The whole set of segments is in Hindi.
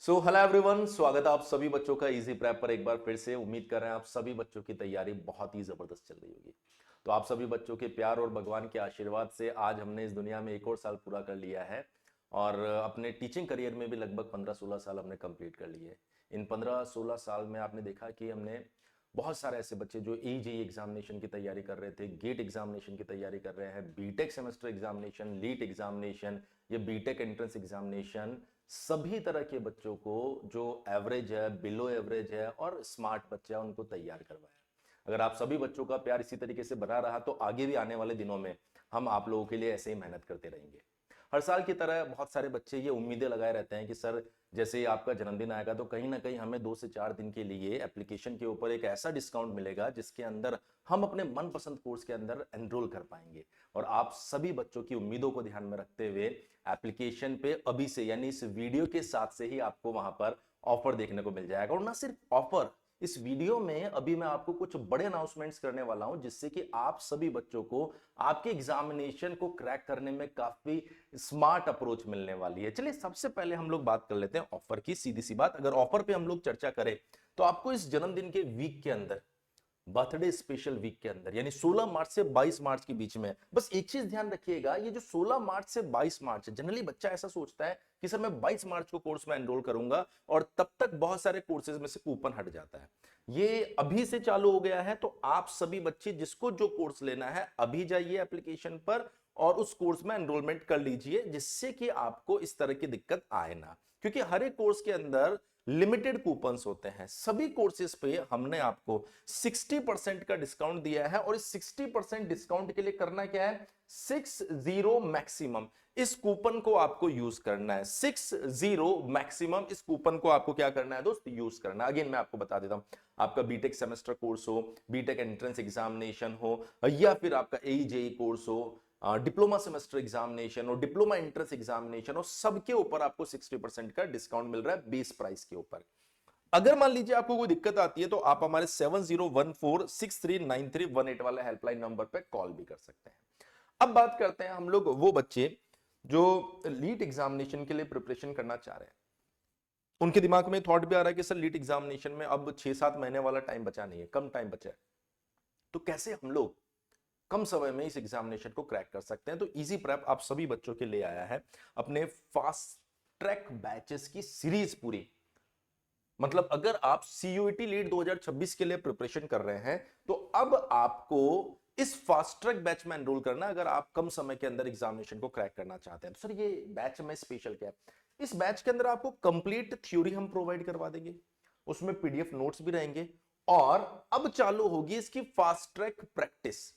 हेलो एवरीवन, स्वागत है आप सभी बच्चों का इजी प्रेप पर। एक बार फिर से उम्मीद कर रहे हैं आप सभी बच्चों की तैयारी बहुत ही जबरदस्त चल रही होगी। तो आप सभी बच्चों के प्यार और भगवान के आशीर्वाद से आज हमने इस दुनिया में एक और साल पूरा कर लिया है और अपने टीचिंग करियर में भी लगभग 15-16 साल हमने कंप्लीट कर लिए। इन 15-16 साल में आपने देखा कि हमने बहुत सारे ऐसे बच्चे जो जेई एग्जामिनेशन की तैयारी कर रहे थे, गेट एग्जामिनेशन की तैयारी कर रहे हैं, बीटेक सेमेस्टर एग्जामिनेशन, लीट एग्जामिनेशन, ये बीटेक एंट्रेंस एग्जामिनेशन, सभी तरह के बच्चों को जो एवरेज है, बिलो एवरेज है और स्मार्ट बच्चे हैं उनको तैयार करवाया। अगर आप सभी बच्चों का प्यार इसी तरीके से बना रहा तो आगे भी आने वाले दिनों में हम आप लोगों के लिए ऐसे ही मेहनत करते रहेंगे। हर साल की तरह बहुत सारे बच्चे ये उम्मीदें लगाए रहते हैं कि सर जैसे ही आपका जन्मदिन आएगा तो कहीं ना कहीं हमें 2 से 4 दिन के लिए एप्लीकेशन के ऊपर एक ऐसा डिस्काउंट मिलेगा जिसके अंदर हम अपने मनपसंद कोर्स के अंदर एनरोल कर पाएंगे। और आप सभी बच्चों की उम्मीदों को ध्यान में रखते हुए एप्लीकेशन पे अभी से यानी इस वीडियो के साथ से ही आपको वहां पर ऑफर देखने को मिल जाएगा। और ना सिर्फ ऑफर, इस वीडियो में अभी मैं आपको कुछ बड़े अनाउंसमेंट्स करने वाला हूं जिससे कि आप सभी बच्चों को आपके एग्जामिनेशन को क्रैक करने में काफी स्मार्ट अप्रोच मिलने वाली है। चलिए सबसे पहले हम लोग बात कर लेते हैं ऑफर की। सीधी सी बात, अगर ऑफर पे हम लोग चर्चा करें तो आपको इस जन्मदिन के वीक के अंदर, बर्थडे स्पेशल वीक के अंदर यानी 16 मार्च से 22 मार्च के बीच में, बस एक चीज ध्यान रखिएगा, ये जो 16 मार्च से 22 मार्च है, जनरली बच्चा ऐसा सोचता है कि सर मैं 22 मार्च को कोर्स में एनरोल करूंगा और तब तक बहुत सारे कोर्सेज में से कूपन हट जाता है। ये अभी से चालू हो गया है, तो आप सभी बच्चे जिसको जो कोर्स लेना है अभी जाइए एप्लीकेशन पर और उस कोर्स में एनरोलमेंट कर लीजिए जिससे कि आपको इस तरह की दिक्कत आए ना। क्योंकि हर एक कोर्स के अंदर लिमिटेड कूपन्स होते हैं। सभी कोर्सेज पे हमने आपको 60% का डिस्काउंट दिया है और इस 60% डिस्काउंट के लिए करना क्या है, 60 मैक्सिमम इस कूपन को आपको यूज करना है। 60 मैक्सिमम इस कूपन को आपको क्या करना है दोस्त, यूज करना है। अगेन मैं आपको बता देता हूं, आपका बीटेक सेमेस्टर कोर्स हो, बीटेक एंट्रेंस एग्जामिनेशन हो या फिर आपका जेई कोर्स हो, डिप्लोमा सेमेस्टर एग्जामिनेशन और डिप्लोमा एंट्रेंस एग्जामिनेशन और सबके ऊपर आपको 60% का डिस्काउंट मिल रहा है बेस प्राइस के ऊपर। अगर मान लीजिए आपको कोई दिक्कत आती है तो आप हमारे 7014639318 वाले हेल्पलाइन नंबर पे कॉल भी कर सकते हैं। अब बात करते हैं हम लोग वो बच्चे जो लीट एग्जामिनेशन के लिए प्रिपरेशन करना चाह रहे हैं। उनके दिमाग में थॉट भी आ रहा है कि सर लीट एग्जामिनेशन में अब 6-7 महीने वाला टाइम बचा नहीं है, कम टाइम बचा है, तो कैसे हम लोग कम समय में इस एग्जामिनेशन को क्रैक कर सकते हैं। तो इजी प्रेप आप सभी बच्चों के लिए आया है अपने फास्ट ट्रैक बैचेस की सीरीज पूरी। मतलब अगर आप सीयूईटी लीड 2026 के लिए प्रिपरेशन कर रहे हैं तो अब आपको इस फास्ट ट्रैक बैच में एनरोल करना, अगर आप कम समय के अंदर एग्जामिनेशन को क्रैक करना चाहते हैं। तो सर ये बैच में स्पेशल क्या है, इस बैच के अंदर आपको कंप्लीट थ्योरी हम प्रोवाइड करवा देंगे, उसमें पीडीएफ नोट्स भी रहेंगे और अब चालू होगी इसकी फास्ट ट्रैक प्रैक्टिस।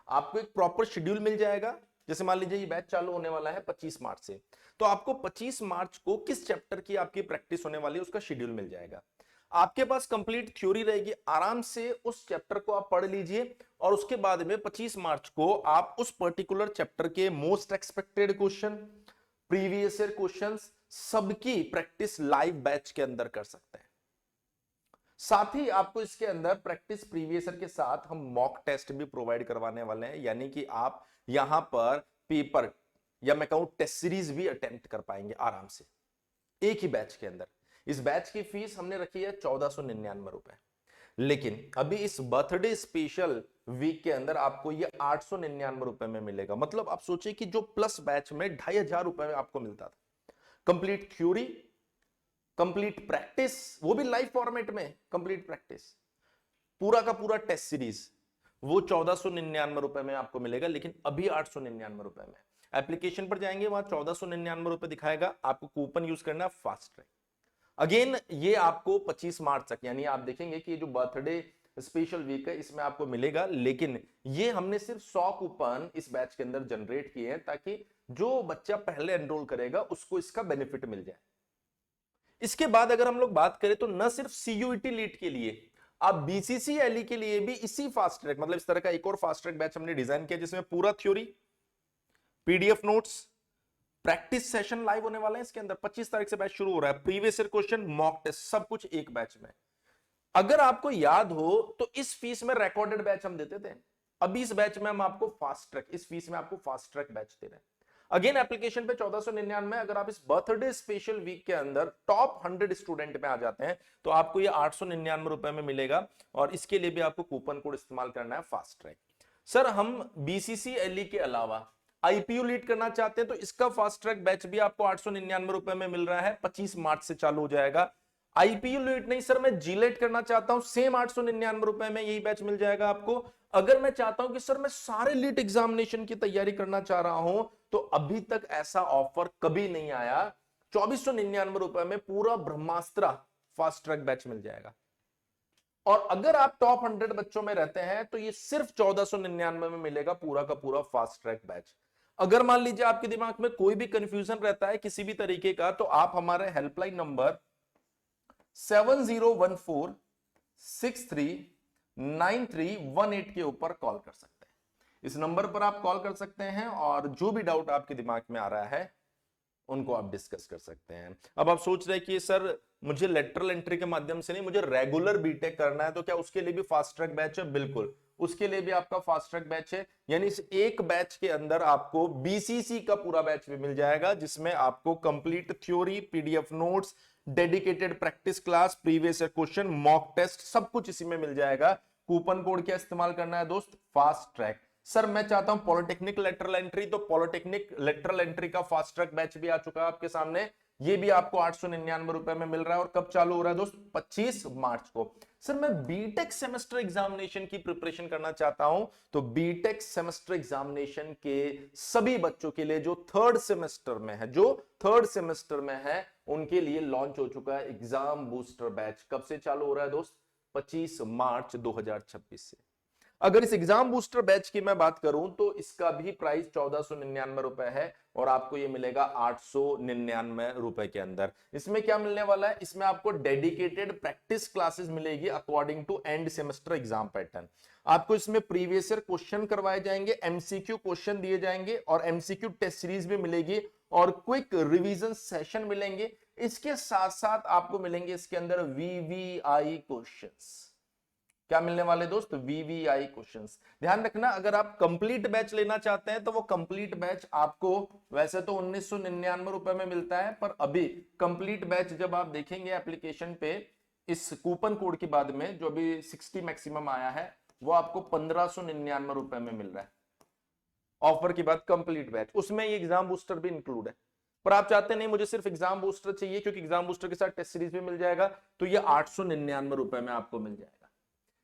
आपको एक प्रॉपर शेड्यूल मिल जाएगा। जैसे मान लीजिए ये बैच चालू होने वाला है 25 मार्च से, तो आपको 25 मार्च को किस चैप्टर की आपकी प्रैक्टिस होने वाली है उसका शेड्यूल मिल जाएगा। आपके पास कंप्लीट थ्योरी रहेगी, आराम से उस चैप्टर को आप पढ़ लीजिए और उसके बाद में 25 मार्च को आप उस पर्टिकुलर चैप्टर के most expected question, previous year questions सबकी प्रैक्टिस लाइव बैच के अंदर कर सकते हैं। साथ ही आपको इसके अंदर प्रैक्टिस प्रीवियस ईयर के साथ हम मॉक टेस्ट भी प्रोवाइड करवाने वाले हैं, यानी कि आप यहां पर पेपर या मैं कहूं टेस्ट सीरीज भी अटेम्प्ट कर पाएंगे आराम से एक ही बैच के अंदर। इस बैच की फीस हमने रखी है 1499 रुपए, लेकिन अभी इस बर्थडे स्पेशल वीक के अंदर आपको ये 899 रुपए में मिलेगा। मतलब आप सोचिए कि जो प्लस बैच में 2500 रुपए में आपको मिलता था, कंप्लीट थ्योरी, कंप्लीट प्रैक्टिस, वो भी लाइव फॉर्मेट में कंप्लीट प्रैक्टिस, पूरा का पूरा टेस्ट सीरीज, वो 1499 रुपए में आपको मिलेगा, लेकिन अभी 899 रुपए में। एप्लीकेशन पर जाएंगे वहां 1499 रुपए दिखाएगा, आपको कूपन यूज करना फास्ट ट्रैक। अगेन ये आपको 25 मार्च तक, यानी आप देखेंगे कि ये जो बर्थडे स्पेशल वीक है इसमें आपको मिलेगा, लेकिन ये हमने सिर्फ 100 कूपन इस बैच के अंदर जनरेट किए हैं ताकि जो बच्चा पहले एनरोल करेगा उसको इसका बेनिफिट मिल जाए। इसके बाद अगर हम लोग बात करें तो न सिर्फ सीयूईटी लीट के लिए, आप बीसीसीएलई के लिए भी इसी फास्ट ट्रैक, मतलब इस तरह का एक और फास्ट ट्रैक बैच हमने डिजाइन किया जिसमें पूरा theory, PDF notes, practice session live होने वाले हैं। इसके अंदर 25 तारीख से बैच शुरू हो रहा है, previous year question, mock test, सब कुछ एक बैच में। अगर आपको याद हो तो इस फीस में रिकॉर्डेड बैच हम देते थे, अभी इस बैच में हम आपको फास्ट ट्रैक, इस फीस में आपको फास्ट ट्रैक बैच दे रहे हैं। अगेन एप्लीकेशन पे 1499। अगर आप इस बर्थडे स्पेशल वीक के अंदर टॉप 100 स्टूडेंट में आ जाते हैं तो आपको ये 899 रुपए में मिलेगा, और इसके लिए भी आपको कूपन कोड इस्तेमाल करना है फास्ट ट्रैक। सर हम बीसीसीएलई के अलावा आईपीयू लीड करना चाहते हैं तो इसका फास्ट ट्रैक बैच भी आपको 899 रुपए में मिल रहा है, 25 मार्च से चालू हो जाएगा। आईपीयू लीड नहीं सर, मैं जीलेट करना चाहता हूं, सेम 899 रुपए में यही बैच मिल जाएगा आपको। अगर मैं चाहता हूं कि सर मैं सारे लीड एग्जामिनेशन की तैयारी करना चाह रहा हूं, तो अभी तक ऐसा ऑफर कभी नहीं आया, 2499 रुपए में पूरा ब्रह्मास्त्र फास्ट ट्रैक बैच मिल जाएगा। और अगर आप टॉप 100 बच्चों में रहते हैं तो ये सिर्फ 1499 में मिलेगा पूरा का पूरा फास्ट ट्रैक बैच। अगर मान लीजिए आपके दिमाग में कोई भी कंफ्यूजन रहता है किसी भी तरीके का, तो आप हमारे हेल्पलाइन नंबर 7014639318 के ऊपर कॉल कर सकते हैं। इस नंबर पर आप कॉल कर सकते हैं और जो भी डाउट आपके दिमाग में आ रहा है उनको आप डिस्कस कर सकते हैं। अब आप सोच रहे हैं कि सर मुझे लेटरल एंट्री के माध्यम से नहीं, मुझे रेगुलर बीटेक करना है, तो क्या उसके लिए भी फास्ट ट्रैक बैच है? बिल्कुल, उसके लिए भी आपका फास्ट ट्रैक बैच है। यानी इस एक बैच के अंदर आपको बीसीसी का पूरा बैच भी मिल जाएगा, जिसमें आपको complete theory, PDF notes, dedicated practice class, previous question, mock test, सब कुछ इसी में मिल जाएगा। कूपन कोड क्या इस्तेमाल करना है दोस्त? Fast track. सर मैं चाहता हूं पॉलिटेक्निक लेटरल एंट्री, तो पॉलिटेक्निक लेटरल एंट्री का फास्ट ट्रैक बैच भी आ चुका है आपके सामने, ये भी आपको 899 रुपए में मिल रहा है। और कब चालू हो रहा है दोस्त? 25 मार्च को। सर मैं बीटेक सेमेस्टर एग्जामिनेशन की प्रिपरेशन करना चाहता हूं, तो बीटेक सेमेस्टर एग्जामिनेशन के सभी बच्चों के लिए जो थर्ड सेमेस्टर में है उनके लिए लॉन्च हो चुका है एग्जाम बूस्टर बैच। कब से चालू हो रहा है दोस्त? 25 मार्च 2026 से। अगर इस एग्जाम बूस्टर बैच की मैं बात करूं तो इसका भी प्राइस 1499 रुपए है, और आपको ये मिलेगा 899 रुपए के अंदर। इसमें क्या मिलने वाला है? इसमें आपको डेडिकेटेड प्रैक्टिस क्लासेस मिलेगी according to end semester exam pattern. आपको इसमें प्रीवियस ईयर क्वेश्चन करवाए जाएंगे, एमसीक्यू क्वेश्चन दिए जाएंगे, और एमसीक्यू टेस्ट सीरीज भी मिलेगी, और क्विक रिवीजन सेशन मिलेंगे। इसके साथ साथ आपको मिलेंगे इसके अंदर वीवीआई क्वेश्चंस। क्या मिलने वाले दोस्त? VVI questions. ध्यान रखना, अगर आप कंप्लीट बैच लेना चाहते हैं तो वो कंप्लीट बैच आपको वैसे तो 1999 रुपए में मिलता है, पर अभी कंप्लीट बैच जब आप देखेंगे एप्लीकेशन पे इस कूपन कोड के बाद में, जो अभी 60 मैक्सिमम आया है, वो आपको 1599 रुपए में मिल रहा है ऑफर के बाद कंप्लीट बैच। उसमें ये एग्जाम बूस्टर भी इंक्लूड है, पर आप चाहते नहीं मुझे सिर्फ एग्जाम बूस्टर चाहिए क्योंकि एग्जाम बूस्टर के साथ टेस्ट सीरीज भी मिल जाएगा, तो ये 899 रुपए में आपको मिल जाएगा।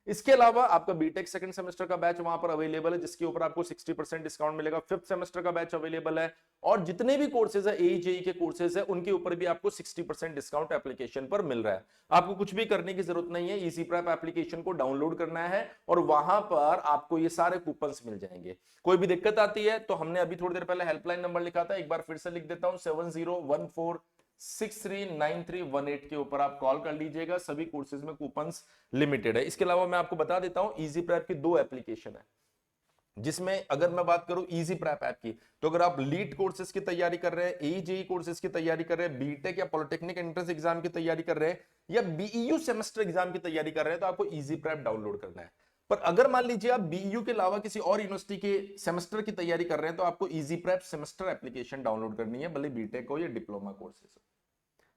इसके अलावा आपका बीटेक सेकंड सेमेस्टर का बैच वहां पर अवेलेबल है, जिसके ऊपर आपको 60% डिस्काउंट मिलेगा। फिफ्थ सेमेस्टर का बैच अवेलेबल है, और जितने भी कोर्सेज है एई जेई के कोर्सेज है उनके ऊपर भी आपको 60% डिस्काउंट एप्लीकेशन पर मिल रहा है। आपको कुछ भी करने की जरूरत नहीं है, इजी प्रेप एप्लीकेशन को डाउनलोड करना है और वहां पर आपको ये सारे कूपन्स मिल जाएंगे। कोई भी दिक्कत आती है तो हमने अभी थोड़ी देर पहले हेल्पलाइन नंबर लिखा था, एक बार फिर से लिख देता हूं, 7014639318 के ऊपर आप कॉल कर लीजिएगा। सभी कोर्सेज में कूपन्स लिमिटेड है। इसके अलावा मैं आपको बता देता हूं इजी प्रेप की 2 एप्लीकेशन है, जिसमें अगर मैं बात करूं इजी प्रेप ऐप की, तो अगर आप लीड कोर्सेज की तैयारी कर रहे हैं, एईजेई कोर्सेज की तैयारी कर रहे हैं, बीटेक या पॉलिटेक्निक एंट्रेंस एग्जाम की तैयारी कर रहे हैं, या बीईयू सेमेस्टर एग्जाम की तैयारी कर रहे हैं, तो आपको इजी प्रेप डाउनलोड करना है। पर अगर मान लीजिए आप बीईयू के अलावा किसी और यूनिवर्सिटी के सेमेस्टर की तैयारी कर रहे हैं, तो आपको easy prep semester application download करनी है, भले बीटेक हो या डिप्लोमा कोर्सेज हो।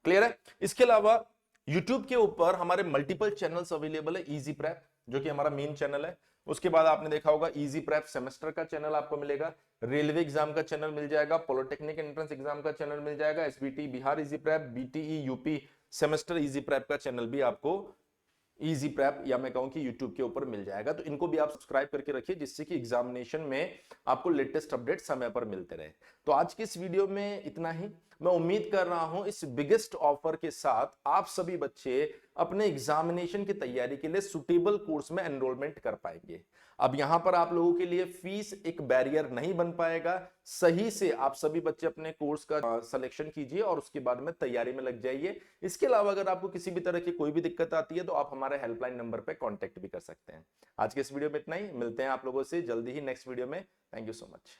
क्लियर है? इसके अलावा YouTube के ऊपर हमारे मल्टीपल चैनल्स अवेलेबल है। इजी प्रेप जो कि हमारा मेन चैनल है, उसके बाद आपने देखा होगा इजी प्रेप सेमेस्टर का चैनल आपको मिलेगा, रेलवे एग्जाम का चैनल मिल जाएगा, पॉलिटेक्निक एंट्रेंस एग्जाम का चैनल मिल जाएगा, SBT Bihar easy prep, BTE UP semester easy prep का चैनल भी आपको इजी प्रेप या मैं कहूं कि YouTube के ऊपर मिल जाएगा। तो इनको भी आप सब्सक्राइब करके रखिए, जिससे कि एग्जामिनेशन में आपको लेटेस्ट अपडेट समय पर मिलते रहे। तो आज की इस वीडियो में इतना ही। मैं उम्मीद कर रहा हूं इस बिगेस्ट ऑफर के साथ आप सभी बच्चे अपने एग्जामिनेशन की तैयारी के लिए सुटेबल कोर्स में एनरोलमेंट कर पाएंगे। अब यहां पर आप लोगों के लिए फीस एक बैरियर नहीं बन पाएगा। सही से आप सभी बच्चे अपने कोर्स का सिलेक्शन कीजिए और उसके बाद में तैयारी में लग जाइए। इसके अलावा अगर आपको किसी भी तरह की कोई भी दिक्कत आती है तो आप हमारे हेल्पलाइन नंबर पे कांटेक्ट भी कर सकते हैं। आज के इस वीडियो में इतना ही, मिलते हैं आप लोगों से जल्दी ही नेक्स्ट वीडियो में। Thank you so much.